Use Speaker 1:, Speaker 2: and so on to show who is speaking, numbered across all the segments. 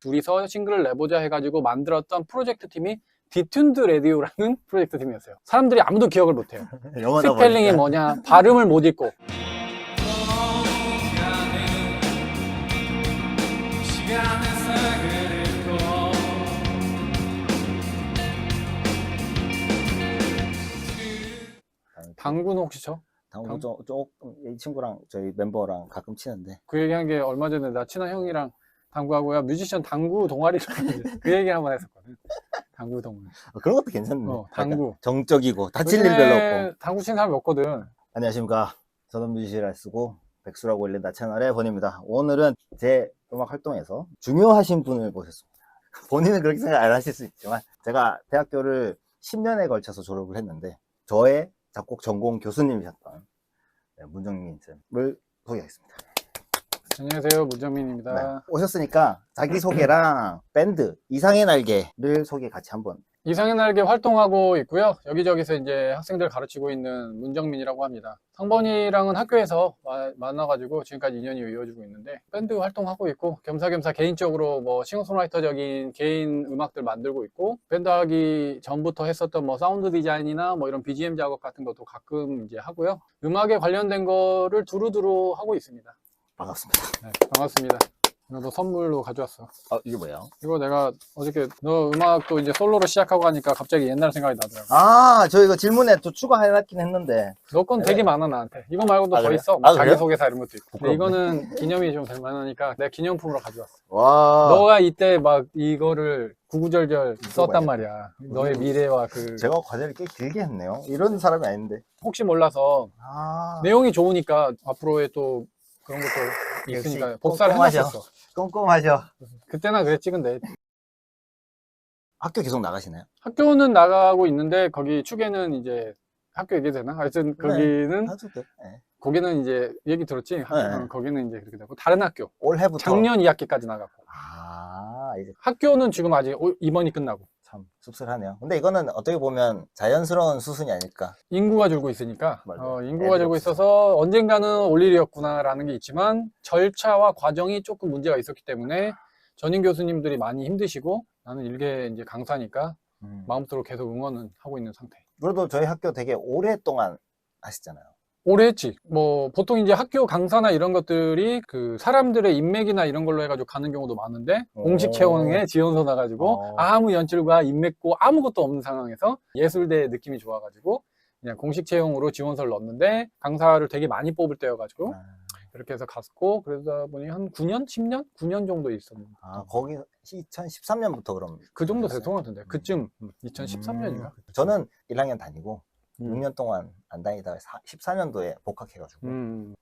Speaker 1: 둘이서 싱글을 내보자 해가지고 만들었던 프로젝트 팀이 디튠드 레디오라는 프로젝트 팀이었어요. 사람들이 아무도 기억을 못해요.
Speaker 2: 영어다
Speaker 1: 스펠링이
Speaker 2: 보니까.
Speaker 1: 뭐냐, 발음을 못 읽고. 당구는 혹시 쳐?
Speaker 2: 당구 조금 이 친구랑 저희 멤버랑 가끔 치는데.
Speaker 1: 그 얘기한 게 얼마 전에 나 친한 형이랑 당구하고요. 뮤지션 당구 동아리를 그 얘기 한번 했었거든. 당구 동아리.
Speaker 2: 그런 것도 괜찮네.
Speaker 1: 당구.
Speaker 2: 약간 정적이고 다칠 일 별로 없고.
Speaker 1: 당구 치는 사람이 없거든.
Speaker 2: 안녕하십니까. 저는 뮤지션을 쓰고 백수라고 올린다 채널의 번입니다. 오늘은 제 음악 활동에서 중요하신 분을 모셨습니다. 본인은 그렇게 생각 안 하실 수 있지만 제가 대학교를 10년에 걸쳐서 졸업을 했는데 저의 작곡 전공 교수님이셨던 문정민 쌤을 소개하겠습니다.
Speaker 1: 안녕하세요, 문정민입니다.
Speaker 2: 네, 오셨으니까 자기소개랑 밴드 이상의 날개를 소개 같이 한번.
Speaker 1: 이상의 날개 활동하고 있고요. 여기저기서 이제 학생들 가르치고 있는 문정민이라고 합니다. 성번이랑은 학교에서 만나가지고 지금까지 인연이 이어지고 있는데 밴드 활동하고 있고 겸사겸사 개인적으로 뭐 싱어송라이터적인 개인 음악들 만들고 있고 밴드 하기 전부터 했었던 뭐 사운드 디자인이나 뭐 이런 BGM 작업 같은 것도 가끔 이제 하고요. 음악에 관련된 거를 두루두루 하고 있습니다.
Speaker 2: 반갑습니다.
Speaker 1: 네, 반갑습니다. 이거 선물로 가져왔어.
Speaker 2: 이게 뭐예요?
Speaker 1: 이거 내가 어저께 너 음악도 이제 솔로로 시작하고 하니까 갑자기 옛날 생각이 나더라고.
Speaker 2: 저 이거 질문에 또 추가해놨긴 했는데.
Speaker 1: 너 건 되게 많아 나한테. 이거 말고도 더
Speaker 2: 그래요?
Speaker 1: 있어. 뭐
Speaker 2: 그래요?
Speaker 1: 자기소개서 이런 것도 있고. 근데
Speaker 2: 부끄럽네.
Speaker 1: 이거는 기념이 좀 될 만하니까 내가 기념품으로 가져왔어.
Speaker 2: 와.
Speaker 1: 너가 이때 막 이거를 구구절절 썼단
Speaker 2: 뭐야?
Speaker 1: 말이야. 너의 미래와 그
Speaker 2: 제가 과제를 꽤 길게 했네요. 이런 사람이 아닌데.
Speaker 1: 혹시 몰라서 내용이 좋으니까 앞으로의 또 그런 것도 있으니까
Speaker 2: 역시
Speaker 1: 복사를
Speaker 2: 꼼꼼하셔.
Speaker 1: 해놨었어.
Speaker 2: 꼼꼼하셔.
Speaker 1: 그때나 그랬지 근데.
Speaker 2: 학교 계속 나가시나요?
Speaker 1: 학교는 나가고 있는데 거기 축에는 이제 학교 얘기 되나? 하여튼 거기는
Speaker 2: 해도 돼. 네.
Speaker 1: 거기는 이제 얘기 들었지?
Speaker 2: 네.
Speaker 1: 거기는 이제 그렇게 되고 다른 학교
Speaker 2: 올해부터.
Speaker 1: 작년 2학기까지 나갔고
Speaker 2: 이제
Speaker 1: 학교는 지금 아직 이번이 끝나고
Speaker 2: 참 씁쓸하네요. 근데 이거는 어떻게 보면 자연스러운 수순이 아닐까.
Speaker 1: 인구가 줄고 있으니까
Speaker 2: 맞아요.
Speaker 1: 인구가
Speaker 2: 애들이
Speaker 1: 줄고
Speaker 2: 없어서.
Speaker 1: 있어서 언젠가는 올 일이었구나 라는 게 있지만 절차와 과정이 조금 문제가 있었기 때문에 전임 교수님들이 많이 힘드시고 나는 일개 이제 강사니까 마음속으로 계속 응원은 하고 있는 상태.
Speaker 2: 그래도 저희 학교 되게 오랫동안 하셨잖아요.
Speaker 1: 오래 했지. 뭐 보통 이제 학교 강사나 이런 것들이 그 사람들의 인맥이나 이런 걸로 해가지고 가는 경우도 많은데 공식 채용에 지원서 나가지고 아무 연줄과 인맥고 아무것도 없는 상황에서 예술대 느낌이 좋아가지고 그냥 공식 채용으로 지원서를 넣었는데 강사를 되게 많이 뽑을 때여가지고 이렇게 해서 갔고 그러다 보니 한 9년? 10년? 9년 정도 있었는데
Speaker 2: 거기 2013년부터 그럼
Speaker 1: 그 정도 됐던 것 같은데 그쯤 2013년인가?
Speaker 2: 저는 1학년 다니고 6년 동안 안 다니다가 14년도에 복학해가지고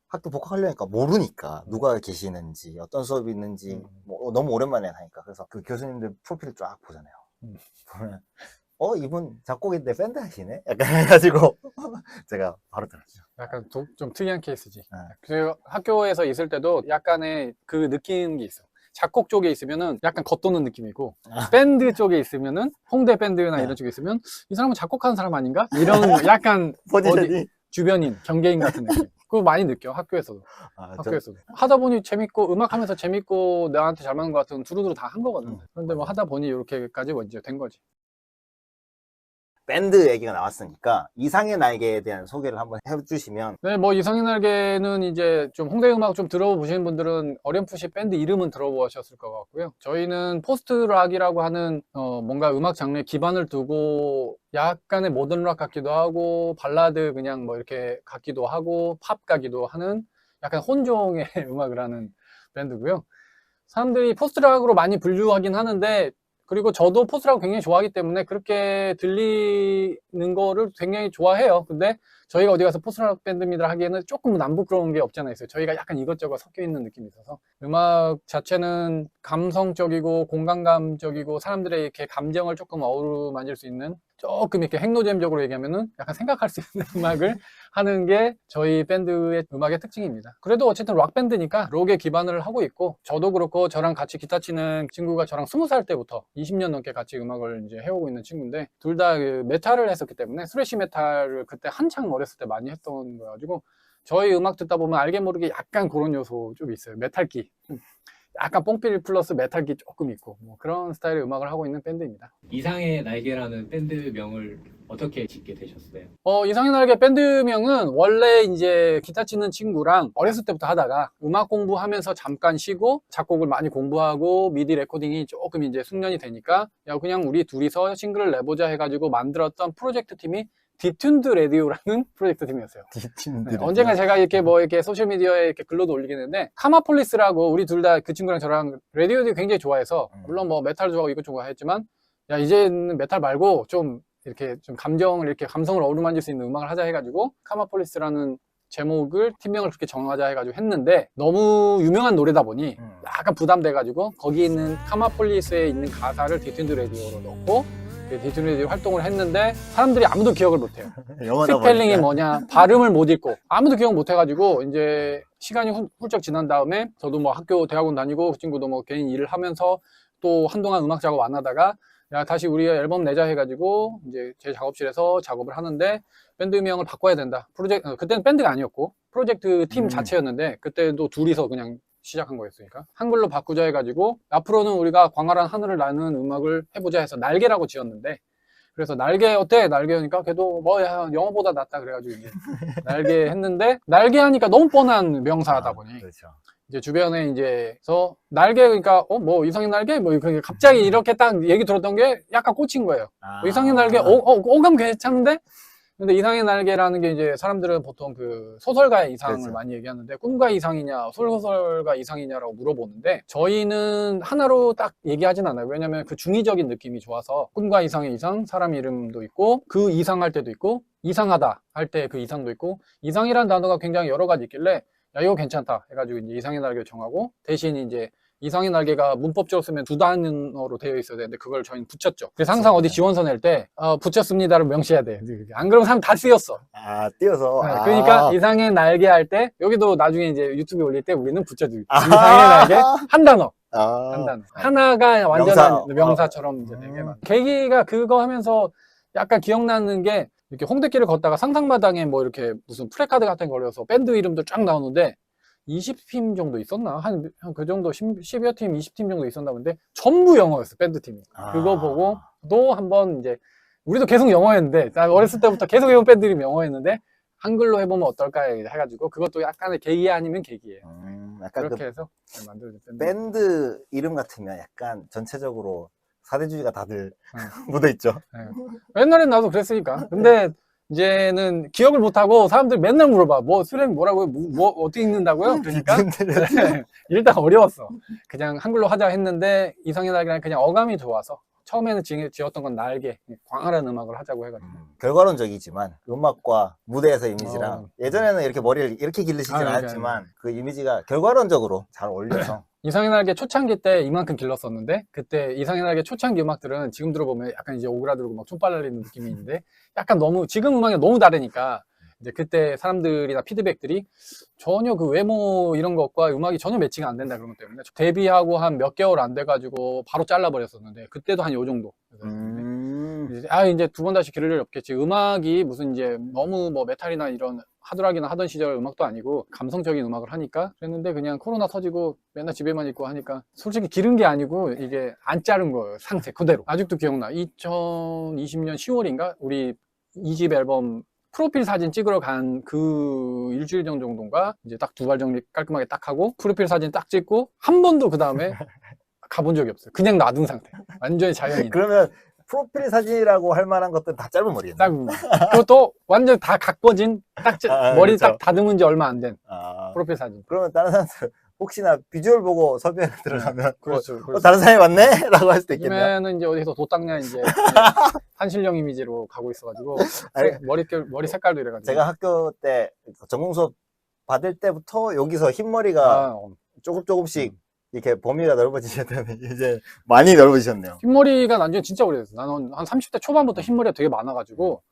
Speaker 2: 학교 복학하려니까 모르니까 누가 계시는지 어떤 수업이 있는지 뭐 너무 오랜만에 하니까 그래서 그 교수님들 프로필 쫙 보잖아요. 보면 이분 작곡인데 밴드 하시네? 약간 해가지고 제가 바로 들었죠.
Speaker 1: 약간 좀 특이한 케이스지. 그래서 학교에서 있을 때도 약간의 그 느끼는 게 있어. 작곡 쪽에 있으면은 약간 겉도는 느낌이고 밴드 쪽에 있으면은 홍대 밴드나 이런 쪽에 있으면 이 사람은 작곡하는 사람 아닌가? 이런 약간
Speaker 2: 포지션이
Speaker 1: 주변인, 경계인 같은 느낌. 그거 많이 느껴 학교에서도. 학교에서도 하다 보니 재밌고 음악하면서 재밌고 나한테 잘 맞는 것 같은 두루두루 다 한 거거든. 그런데 뭐 하다 보니 이렇게까지 이제 된 거지.
Speaker 2: 밴드 얘기가 나왔으니까 이상의 날개에 대한 소개를 한번 해주시면.
Speaker 1: 네, 뭐 이상의 날개는 이제 좀 홍대 음악 좀 들어보시는 분들은 어렴풋이 밴드 이름은 들어보셨을 것 같고요. 저희는 포스트 락이라고 하는 뭔가 음악 장르에 기반을 두고 약간의 모던 락 같기도 하고 발라드 그냥 뭐 이렇게 같기도 하고 팝 같기도 하는 약간 혼종의 음악을 하는 밴드고요. 사람들이 포스트 락으로 많이 분류하긴 하는데 그리고 저도 포스트락을 굉장히 좋아하기 때문에 그렇게 들리는 거를 굉장히 좋아해요. 근데 저희가 어디 가서 포스트락 밴드입니다 하기에는 조금 남부끄러운 게 없지 않아 있어요. 저희가 약간 이것저것 섞여 있는 느낌이 있어서 음악 자체는 감성적이고 공간감적이고 사람들의 이렇게 감정을 조금 어루만질 수 있는 조금 이렇게 핵노잼적으로 얘기하면은 약간 생각할 수 있는 음악을 하는 게 저희 밴드의 음악의 특징입니다. 그래도 어쨌든 락밴드니까 록에 기반을 하고 있고 저도 그렇고 저랑 같이 기타 치는 친구가 저랑 20살 때부터 20년 넘게 같이 음악을 이제 해오고 있는 친구인데 둘 다 메탈을 했었기 때문에 스래시 메탈을 그때 한창 어렸을 때 많이 했던 거여가지고 저희 음악 듣다 보면 알게 모르게 약간 그런 요소 좀 있어요. 메탈기 약간 뽕필 플러스 메탈기 조금 있고 뭐 그런 스타일의 음악을 하고 있는 밴드입니다.
Speaker 3: 이상의 날개라는 밴드명을 어떻게 짓게 되셨어요?
Speaker 1: 이상의 날개 밴드명은 원래 이제 기타 치는 친구랑 어렸을 때부터 하다가 음악 공부하면서 잠깐 쉬고 작곡을 많이 공부하고 미디 레코딩이 조금 이제 숙련이 되니까 야 그냥 우리 둘이서 싱글을 내보자 해가지고 만들었던 프로젝트 팀이 디튠드 라디오라는 프로젝트 팀이었어요. 네, 언젠가 제가 이렇게 뭐 이렇게 소셜미디어에 이렇게 글로도 올리겠는데 카마폴리스라고 우리 둘 다 그 친구랑 저랑 라디오도 굉장히 좋아해서 물론 뭐 메탈 좋아하고 이것 좋아했지만 야 이제는 메탈 말고 좀 이렇게 좀 감정을 이렇게 감성을 어루만질 수 있는 음악을 하자 해가지고 카마폴리스라는 제목을 팀명을 그렇게 정하자 해가지고 했는데 너무 유명한 노래다 보니 약간 부담돼가지고 거기 있는 카마폴리스에 있는 가사를 디튠드 라디오로 넣고 디튠드 라디오 활동을 했는데 사람들이 아무도 기억을 못해요. 스펠링이 뭐냐, 발음을 못 읽고 아무도 기억 못 해가지고 이제 시간이 훌쩍 지난 다음에 저도 뭐 학교 대학원 다니고 그 친구도 뭐 개인 일을 하면서 또 한동안 음악 작업 안 하다가 야 다시 우리 앨범 내자 해가지고 이제 제 작업실에서 작업을 하는데 밴드명을 바꿔야 된다. 그때는 밴드가 아니었고 프로젝트 팀 자체였는데 그때도 둘이서 그냥 시작한 거였으니까 한글로 바꾸자 해가지고 앞으로는 우리가 광활한 하늘을 나는 음악을 해보자 해서 날개라고 지었는데 그래서 날개 어때? 날개 하니까 걔도 뭐 야, 영어보다 낫다 그래가지고 이제 날개 했는데 날개 하니까 너무 뻔한 명사다 보니
Speaker 2: 그렇죠.
Speaker 1: 이제 주변에 이제서 날개 그러니까 뭐 이상의 날개 뭐 갑자기 이렇게 딱 얘기 들었던 게 약간 꽂힌 거예요. 이상의 날개 오감 괜찮은데 근데 이상의 날개라는 게 이제 사람들은 보통 그 소설가의 이상을
Speaker 2: 그렇죠.
Speaker 1: 많이 얘기하는데 꿈과 이상이냐 소설가 이상이냐라고 물어보는데 저희는 하나로 딱 얘기하진 않아요. 왜냐면 그 중의적인 느낌이 좋아서 꿈과 이상의 이상, 사람 이름도 있고 그 이상할 때도 있고 이상하다 할 때 그 이상도 있고 이상이라는 단어가 굉장히 여러 가지 있길래 야 이거 괜찮다 해가지고 이제 이상의 날개를 정하고 대신 이제 이상의 날개가 문법적으로 쓰면 두 단어로 되어 있어야 되는데 그걸 저희는 붙였죠. 그래서 항상 어디 지원서 낼 때 붙였습니다를 명시해야 돼. 안 그러면 사람 다 쓰였어.
Speaker 2: 띄어서.
Speaker 1: 네, 그러니까 이상의 날개 할 때 여기도 나중에 이제 유튜브에 올릴 때 우리는 붙여주고 이상의 날개 한 단어. 한 단어. 하나가 완전한 명사처럼 이제 되게 많아. 계기가 그거 하면서 약간 기억나는 게 이렇게 홍대길을 걷다가 상상마당에 뭐 이렇게 무슨 프레카드 같은 거 걸려서 밴드 이름도 쫙 나오는데 20팀 정도 있었나? 한 그 정도 10여 팀, 20팀 정도 있었나 본데 전부 영어였어, 밴드팀이. 그거 보고 또 한번 이제 우리도 계속 영어였는데 나 어렸을 때부터 계속 해본 밴드 이름이 영어였는데 한글로 해보면 어떨까 해가지고 그것도 약간의 계기 아니면 계기예요.
Speaker 2: 약간
Speaker 1: 그렇게 해서 만들어진
Speaker 2: 밴드 이름 같으면 약간 전체적으로 사대주의가 다들 묻어있죠.
Speaker 1: 네. 옛날엔 나도 그랬으니까. 근데 이제는 기억을 못하고 사람들이 맨날 물어봐. 뭐 수련이 뭐라고요? 뭐 어떻게 읽는다고요? 그러니까 네. 일단 어려웠어. 그냥 한글로 하자 했는데 이상의 날개는 그냥 어감이 좋아서 처음에는 지었던 건 날개, 광활한 음악을 하자고 해가지고.
Speaker 2: 결과론적이지만 음악과 무대에서 이미지랑 예전에는 이렇게 머리를 이렇게 기르시진 않았지만 그 이미지가 결과론적으로 잘 어울려서
Speaker 1: 이상의 날개 초창기 때 이만큼 길렀었는데 그때 이상의 날개 초창기 음악들은 지금 들어보면 약간 이제 오그라들고 막 촌발 날리는 느낌이 있는데 약간 너무 지금 음악이 너무 다르니까 이제 그때 사람들이나 피드백들이 전혀 그 외모 이런 것과 음악이 전혀 매치가 안 된다 그런 것 때문에 데뷔하고 한 몇 개월 안 돼가지고 바로 잘라버렸었는데 그때도 한 요 정도. 이제 두 번 다시 기를 일이 없겠지. 음악이 무슨 이제 너무 뭐 메탈이나 이런 하드락이나 하던 시절 음악도 아니고 감성적인 음악을 하니까 그랬는데 그냥 코로나 터지고 맨날 집에만 있고 하니까 솔직히 기른 게 아니고 이게 안 자른 거예요. 상태 그대로. 아직도 기억나. 2020년 10월인가 우리 2집 앨범 프로필 사진 찍으러 간 그 일주일 전 정도인가 이제 딱 두 발 정리 깔끔하게 딱 하고 프로필 사진 딱 찍고 한 번도 그 다음에 가본 적이 없어요. 그냥 놔둔 상태. 완전히 자연인.
Speaker 2: 그러면 프로필 사진이라고 할 만한 것들은 다 짧은 머리겠네.
Speaker 1: 그것도 완전 다 각버진 딱 머리
Speaker 2: 그렇죠.
Speaker 1: 딱 다듬은 지 얼마 안 된 프로필 사진.
Speaker 2: 그러면 다른 사람들 혹시나 비주얼 보고 섭외를 들어가면
Speaker 1: 그렇죠.
Speaker 2: 다른 사람이 왔네? 라고 할 수도 있겠네요.
Speaker 1: 요즘에는 이제 어디서 도닦냐 이제 한실령 이미지로 가고 있어가지고 머리 색깔도 이래가지고
Speaker 2: 제가 학교 때 전공 수업 받을 때부터 여기서 흰머리가 조금씩 이렇게 범위가 넓어지셨더니 이제 많이 넓어지셨네요.
Speaker 1: 흰머리가 난 지 진짜 오래됐어. 나는 한 30대 초반부터 흰머리가 되게 많아가지고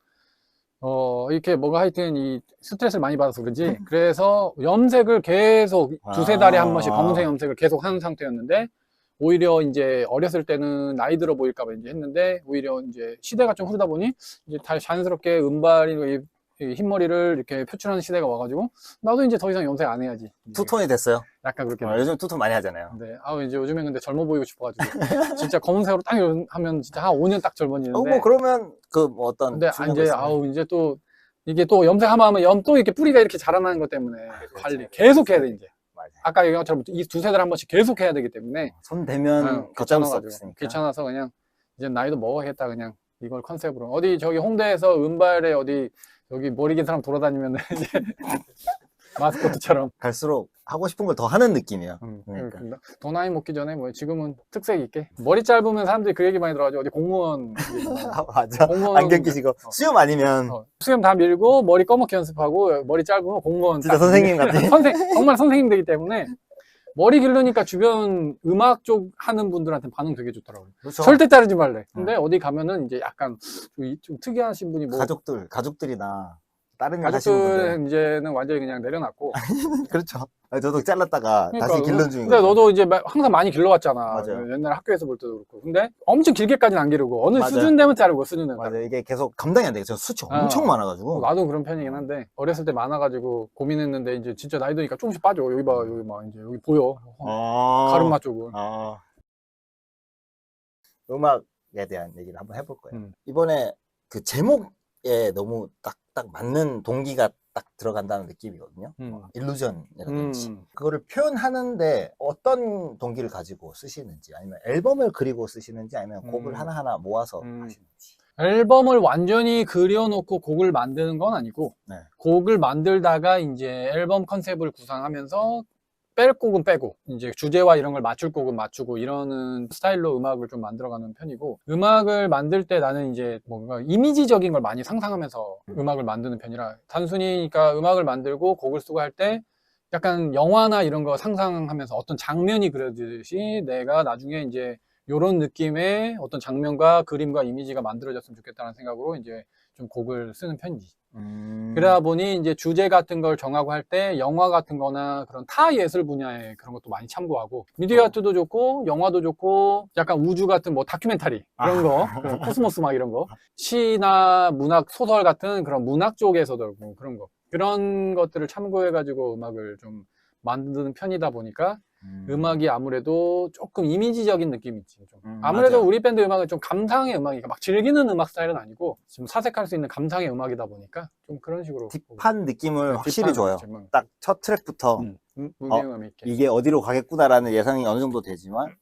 Speaker 1: 이렇게 뭔가 하여튼 이 스트레스를 많이 받아서 그런지 그래서 염색을 계속 두세 달에 한 번씩 검은색 염색을 계속 하는 상태였는데 오히려 이제 어렸을 때는 나이 들어 보일까봐 이제 했는데 오히려 이제 시대가 좀 흐르다 보니 이제 자연스럽게 은발이 이 흰머리를 이렇게 표출하는 시대가 와가지고 나도 이제 더 이상 염색 안 해야지.
Speaker 2: 투톤이 됐어요.
Speaker 1: 약간 그렇게.
Speaker 2: 요즘 투톤 많이 하잖아요.
Speaker 1: 네. 이제 요즘엔 근데 젊어 보이고 싶어가지고 진짜 검은색으로 딱 하면 진짜 한 5년 딱 젊어지는데.
Speaker 2: 뭐 그러면 뭐 어떤.
Speaker 1: 근데 이제 또 이게 또 염색하면 또 이렇게 뿌리가 이렇게 자라나는 것 때문에 관리 계속 해야 돼 이제.
Speaker 2: 맞아요.
Speaker 1: 아까 얘기한 것처럼 이 두세 달에 한 번씩 계속 해야 되기 때문에
Speaker 2: 손 대면 걷잡을 수 없으니까.
Speaker 1: 귀찮아서 그냥 이제 나이도 먹어야겠다 그냥 이걸 컨셉으로 어디 저기 홍대에서 은발에 어디 여기 머리 긴 사람 돌아다니면 이제 마스코트처럼
Speaker 2: 갈수록 하고 싶은 걸 더 하는 느낌이에요. 그러니까.
Speaker 1: 더 나이 먹기 전에 뭐 지금은 특색 있게 머리 짧으면 사람들이 그 얘기 많이 들어가지고 어디 공무원
Speaker 2: 맞아. 안경 끼시고 수염 아니면
Speaker 1: 수염 다 밀고 머리 검게 연습하고 머리 짧으면 공무원
Speaker 2: 진짜 선생님 같아.
Speaker 1: 정말 선생님 되기 때문에 머리 기르니까 주변 음악 쪽 하는 분들한테 반응 되게 좋더라고요.
Speaker 2: 그렇죠.
Speaker 1: 절대 자르지 말래. 근데 어디 가면은 이제 약간 좀 특이하신 분이 뭐
Speaker 2: 가족들이나 다른 일 하시는 분들.
Speaker 1: 가족들은 이제는 완전히 그냥 내려놨고.
Speaker 2: 그렇죠. 저도 잘랐다가
Speaker 1: 그러니까,
Speaker 2: 다시 길른 중이거든요.
Speaker 1: 근데 너도 이제 항상 많이 길러왔잖아.
Speaker 2: 맞아요.
Speaker 1: 옛날 학교에서 볼 때도 그렇고. 근데 엄청 길게까지는 안 기르고 어느
Speaker 2: 맞아요.
Speaker 1: 수준 되면 자르고 수준은.
Speaker 2: 맞아요. 이게 계속 감당이 안 돼요. 저 수치 엄청 많아가지고.
Speaker 1: 나도 그런 편이긴 한데 어렸을 때 많아가지고 고민했는데 이제 진짜 나이 드니까 조금씩 빠져. 여기 봐, 여기 막 이제 여기 보여. 가르마 쪽은.
Speaker 2: 음악에 대한 얘기를 한번 해볼 거예요. 이번에 그 제목에 너무 딱 맞는 동기가 딱 들어간다는 느낌이거든요. 일루전이라든지. 그거를 표현하는데 어떤 동기를 가지고 쓰시는지, 아니면 앨범을 그리고 쓰시는지, 아니면 곡을 하나하나 모아서 하시는지.
Speaker 1: 앨범을 완전히 그려놓고 곡을 만드는 건 아니고,
Speaker 2: 네.
Speaker 1: 곡을 만들다가 이제 앨범 컨셉을 구상하면서 뺄 곡은 빼고, 이제 주제와 이런 걸 맞출 곡은 맞추고 이러는 스타일로 음악을 좀 만들어가는 편이고, 음악을 만들 때 나는 이제 뭔가 이미지적인 걸 많이 상상하면서 음악을 만드는 편이라, 단순히 그러니까 음악을 만들고 곡을 쓰고 할 때 약간 영화나 이런 거 상상하면서 어떤 장면이 그려지듯이 내가 나중에 이제 요런 느낌의 어떤 장면과 그림과 이미지가 만들어졌으면 좋겠다는 생각으로 이제 좀 곡을 쓰는 편이지. 그러다 보니 이제 주제 같은 걸 정하고 할 때 영화 같은 거나 그런 타 예술 분야의 그런 것도 많이 참고하고, 미디어 아트도 좋고 영화도 좋고 약간 우주 같은 뭐 다큐멘터리 이런 거, 코스모스 막 이런 거, 시나 문학 소설 같은 그런 문학 쪽에서도 그런 것들을 참고해 가지고 음악을 좀 만드는 편이다 보니까 음악이 아무래도 조금 이미지적인 느낌이 있지. 아무래도
Speaker 2: 맞아요.
Speaker 1: 우리 밴드 음악은 좀 감상의 음악이니까 막 즐기는 음악 스타일은 아니고 좀 사색할 수 있는 감상의 음악이다 보니까 좀 그런 식으로
Speaker 2: 딥한 느낌을
Speaker 1: 네,
Speaker 2: 확실히
Speaker 1: 딥한
Speaker 2: 줘요.
Speaker 1: 느낌.
Speaker 2: 딱 첫 트랙부터
Speaker 1: 무게감 있게.
Speaker 2: 이게 어디로 가겠구나라는 예상이 어느 정도 되지만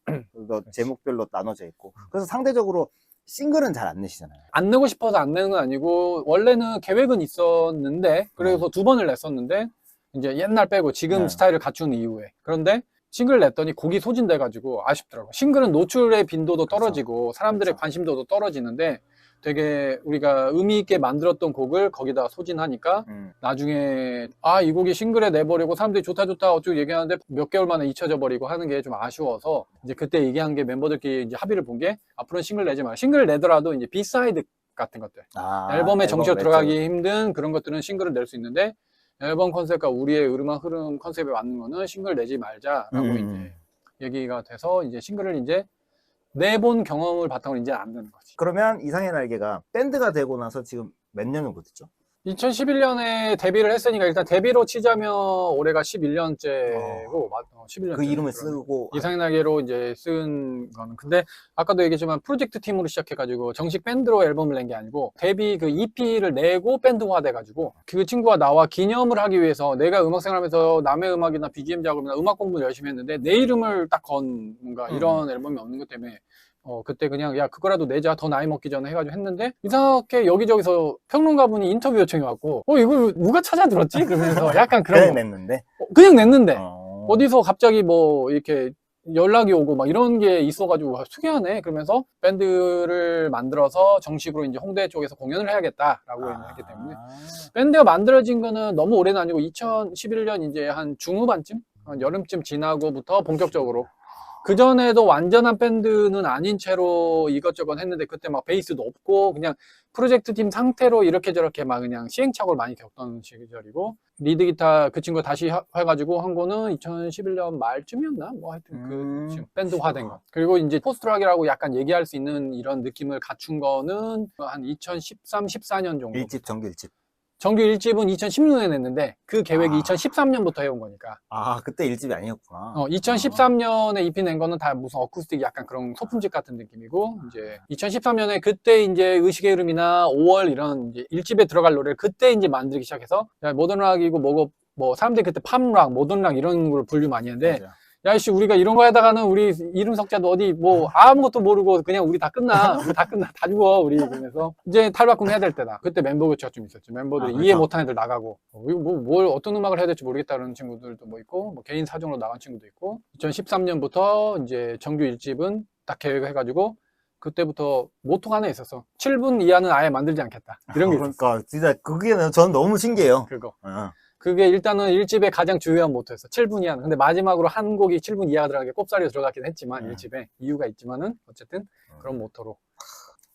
Speaker 2: 또 제목별로 나눠져 있고, 그래서 상대적으로 싱글은 잘 안 내시잖아요.
Speaker 1: 안 내고 싶어서 안 내는 건 아니고 원래는 계획은 있었는데 그래서 2번을 냈었는데 이제 옛날 빼고 지금 스타일을 갖춘 이후에, 그런데 싱글 냈더니 곡이 소진돼가지고 아쉽더라고. 싱글은 노출의 빈도도 떨어지고 사람들의 관심도도 떨어지는데 되게 우리가 의미 있게 만들었던 곡을 거기다 소진하니까 나중에 이 곡이 싱글에 내버리고 사람들이 좋다 어쩌고 얘기하는데 몇 개월 만에 잊혀져 버리고 하는 게 좀 아쉬워서 이제 그때 얘기한 게 멤버들끼리 이제 합의를 본 게 앞으로는 싱글 내지 마라. 싱글 내더라도 이제 비사이드 같은 것들, 앨범에 정식으로 들어가기 힘든 그런 것들은 싱글을 낼 수 있는데 앨범 컨셉과 우리의 음악 흐름 컨셉에 맞는 거는 싱글 내지 말자라고 이제 얘기가 돼서 이제 싱글을 이제 내본 경험을 바탕으로 이제 안 내는 거지.
Speaker 2: 그러면 이상의 날개가 밴드가 되고 나서 지금 몇 년 정도 됐죠?
Speaker 1: 2011년에 데뷔를 했으니까 일단 데뷔로 치자면 올해가 11년째고 11년째.
Speaker 2: 그 이름을 쓰고
Speaker 1: 이상의 날개로 이제 쓴 거는, 근데 아까도 얘기했지만 프로젝트 팀으로 시작해가지고 정식 밴드로 앨범을 낸 게 아니고 데뷔 그 EP를 내고 밴드화 돼가지고 그 친구가 나와 기념을 하기 위해서 내가 음악 생활하면서 남의 음악이나 BGM 작업이나 음악 공부를 열심히 했는데 내 이름을 딱 건 뭔가 이런 앨범이 없는 것 때문에 그때 그냥 야 그거라도 내자, 더 나이 먹기 전에 해가지고 했는데 이상하게 여기저기서 평론가분이 인터뷰 요청이 왔고 이걸 누가 찾아 들었지? 그러면서 약간 그런
Speaker 2: 그냥 냈는데
Speaker 1: 그냥 냈는데 어디서 갑자기 뭐 이렇게 연락이 오고 막 이런 게 있어가지고 특이하네 그러면서 밴드를 만들어서 정식으로 이제 홍대 쪽에서 공연을 해야겠다라고 했기 때문에 밴드가 만들어진 거는 너무 오래는 아니고 2011년 이제 한 중후반쯤, 한 여름쯤 지나고부터 본격적으로. 그전에도 완전한 밴드는 아닌 채로 이것저것 했는데 그때 막 베이스도 없고 그냥 프로젝트 팀 상태로 이렇게 저렇게 막 그냥 시행착오를 많이 겪던 시절이고, 리드 기타 그 친구 다시 해가지고 한 거는 2011년 말쯤이었나? 뭐 하여튼 그 지금 밴드화된 거. 그리고 이제 포스트락이라고 약간 얘기할 수 있는 이런 느낌을 갖춘 거는 한 2013, 14년 정도.
Speaker 2: 1집 정규 1집
Speaker 1: 정규 1집은 2016년에 냈는데 그 계획이
Speaker 2: 아.
Speaker 1: 2013년부터 해온 거니까.
Speaker 2: 그때 1집이 아니었구나.
Speaker 1: 2013년에 EP 낸 거는 다 무슨 어쿠스틱 약간 그런 소품집 같은 느낌이고, 이제 2013년에 그때 이제 의식의 흐름이나 5월 이런 이제 1집에 들어갈 노래를 그때 이제 만들기 시작해서, 야, 모던락이고 뭐 사람들이 그때 팝락, 모던락 이런 걸 분류 많이 했는데,
Speaker 2: 맞아요.
Speaker 1: 야, 이씨, 우리가 이런 거 하다가는 우리 이름 석자도 어디 뭐 아무것도 모르고 그냥 우리 다 끝나. 우리 다 끝나. 다 죽어. 우리. 그래서 이제 탈바꿈 해야 될 때다. 그때 멤버 교체가 좀 있었죠. 멤버들이
Speaker 2: 그렇죠.
Speaker 1: 이해 못한 애들 나가고. 뭘 어떤 음악을 해야 될지 모르겠다는 친구들도 뭐 있고, 뭐 개인 사정으로 나간 친구도 있고. 2013년부터 이제 정규 1집은 딱 계획을 해가지고 그때부터 모토가 하나 있었어. 7분 이하는 아예 만들지 않겠다. 이런 게 있었어.
Speaker 2: 그러니까 진짜 그게 저는 너무 신기해요.
Speaker 1: 그거.
Speaker 2: 어.
Speaker 1: 그게 일단은 1집의 가장 중요한 모토였어. 7분 이하는. 근데 마지막으로 한 곡이 7분 이하가 들어간 게 꼽사리로 들어갔긴 했지만, 1집에. 이유가 있지만은, 어쨌든, 그런 모토로.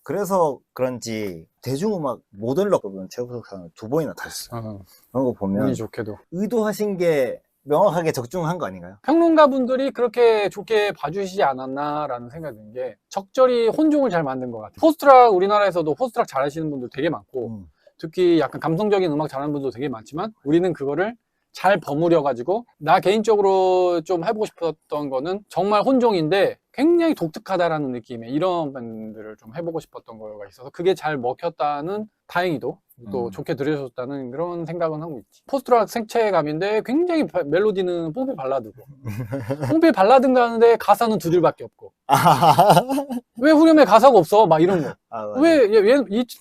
Speaker 2: 그래서 그런지 대중음악 모던락 부분 최우석상을 2번이나 타셨어요. 그런 거 보면
Speaker 1: 운이 좋게도.
Speaker 2: 의도하신 게 명확하게 적중한 거 아닌가요?
Speaker 1: 평론가 분들이 그렇게 좋게 봐주시지 않았나라는 생각이 드는 게, 적절히 혼종을 잘 만든 것 같아요. 포스트락, 우리나라에서도 포스트락 잘 하시는 분들 되게 많고, 특히 약간 감성적인 음악 잘하는 분도 되게 많지만 우리는 그거를 잘 버무려 가지고, 나 개인적으로 좀 해보고 싶었던 거는 정말 혼종인데 굉장히 독특하다라는 느낌의 이런 밴드를 좀 해보고 싶었던 거가 있어서, 그게 잘 먹혔다는, 다행히도 또 좋게 들으셨다는 그런 생각은 하고 있지. 포스트락 생체감인데 굉장히 멜로디는 뽕필 발라드고, 뽕필 발라드인가 하는데 가사는 2줄밖에 없고, 왜 후렴에 가사가 없어? 막 이런 거. 왜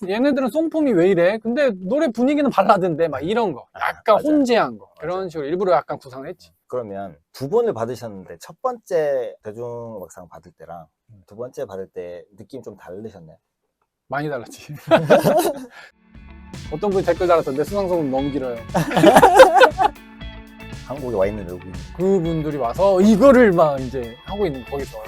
Speaker 1: 얘네들은 송폼이 왜 이래? 근데 노래 분위기는 발라드인데 막 이런 거. 약간
Speaker 2: 맞아요.
Speaker 1: 혼재한 거.
Speaker 2: 맞아요.
Speaker 1: 그런 식으로 일부러 약간 구상을 했지.
Speaker 2: 그러면 2번을 받으셨는데 첫 번째 대중음악상 받을 때랑 2번째 받을 때 느낌 좀 다르셨나요?
Speaker 1: 많이 달랐지. 어떤 분이 댓글 달았던데 수상소문 너무 길어요.
Speaker 2: 한국에 와 있는 외국인.
Speaker 1: 그분들이 와서 이거를 막 이제 하고 있는 거 거기 좋아요.